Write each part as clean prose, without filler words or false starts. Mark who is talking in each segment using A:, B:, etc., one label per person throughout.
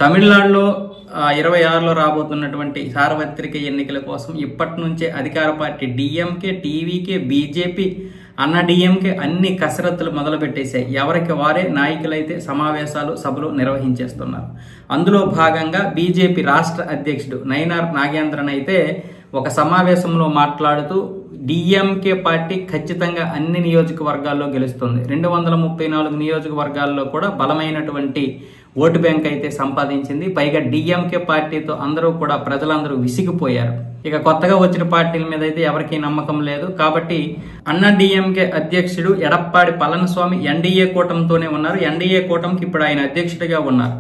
A: తమిళనాడులో 26లో రాబోతున్నటువంటి సార్వత్రిక ఎన్నికల కోసం ఇప్పటి నుంచే అధికార పార్టీ డిఎంకే, టీవీకే, బీజేపీ, అన్నా డిఎంకే అన్ని కసరత్తులు మొదలు పెట్టేశాయి. ఎవరికి వారే నాయకులైతే సమావేశాలు, సభలు నిర్వహించేస్తున్నారు. అందులో భాగంగా బీజేపీ రాష్ట్ర అధ్యక్షుడు నైనార్ నాగేంద్రన్ అయితే ఒక సమావేశంలో మాట్లాడుతూ డిఎంకే పార్టీ ఖచ్చితంగా అన్ని నియోజకవర్గాల్లో గెలుస్తుంది. 234 నియోజకవర్గాల్లో కూడా బలమైనటువంటి ఓటు బ్యాంక్ అయితే సంపాదించింది. పైగా డిఎంకే పార్టీతో ప్రజలందరూ విసిగిపోయారు. ఇక కొత్తగా వచ్చిన పార్టీల మీద అయితే ఎవరికీ నమ్మకం లేదు. కాబట్టి అన్నా డిఎంకే అధ్యక్షుడు ఎడప్పాడి పళనిస్వామి ఎన్డీఏ కూటమితోనే ఉన్నారు. ఎన్డీఏ కూటమికి ఇప్పుడు ఆయన అధ్యక్షుడిగా ఉన్నారు.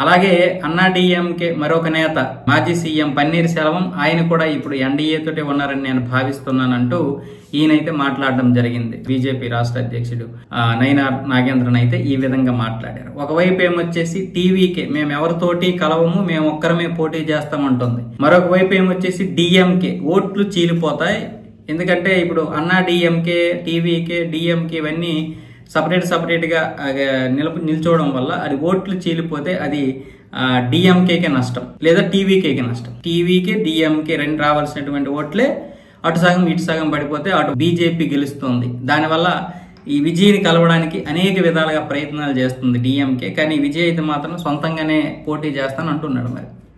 A: అలాగే అన్నా డిఎంకే మరొక నేత మాజీ సీఎం పన్నీర్ సెల్వం ఆయన కూడా ఇప్పుడు ఎన్డీఏ తోటే ఉన్నారని నేను భావిస్తున్నానంటూ ఈయనైతే మాట్లాడడం జరిగింది. బీజేపీ రాష్ట్ర అధ్యక్షుడు నైనార్ నాగేంద్రన్ అయితే ఈ విధంగా మాట్లాడారు. ఒకవైపు ఏమొచ్చేసి టీవీకే మేము ఎవరితోటి కలవము, మేము ఒక్కరమే పోటీ చేస్తామంటుంది. మరొక వైపు ఏమొచ్చేసి డిఎంకే ఓట్లు చీలిపోతాయి. ఎందుకంటే ఇప్పుడు అన్నా డిఎంకే, టీవీకే, డిఎంకే ఇవన్నీ సపరేట్ గా నిల్చోవడం వల్ల అది ఓట్లు చీలిపోతే అది డిఎంకేకే నష్టం లేదా టీవీకేకి నష్టం. టీవీకే, డిఎంకే రెండు రావాల్సినటువంటి ఓట్లే అటు సగం ఇటు సగం పడిపోతే అటు బీజేపీ గెలుస్తుంది. దానివల్ల ఈ విజయ్ని కలవడానికి అనేక విధాలుగా ప్రయత్నాలు చేస్తుంది డిఎంకే. కానీ విజయ్ అయితే మాత్రం సొంతంగానే పోటీ చేస్తాను అంటున్నాడు. మరి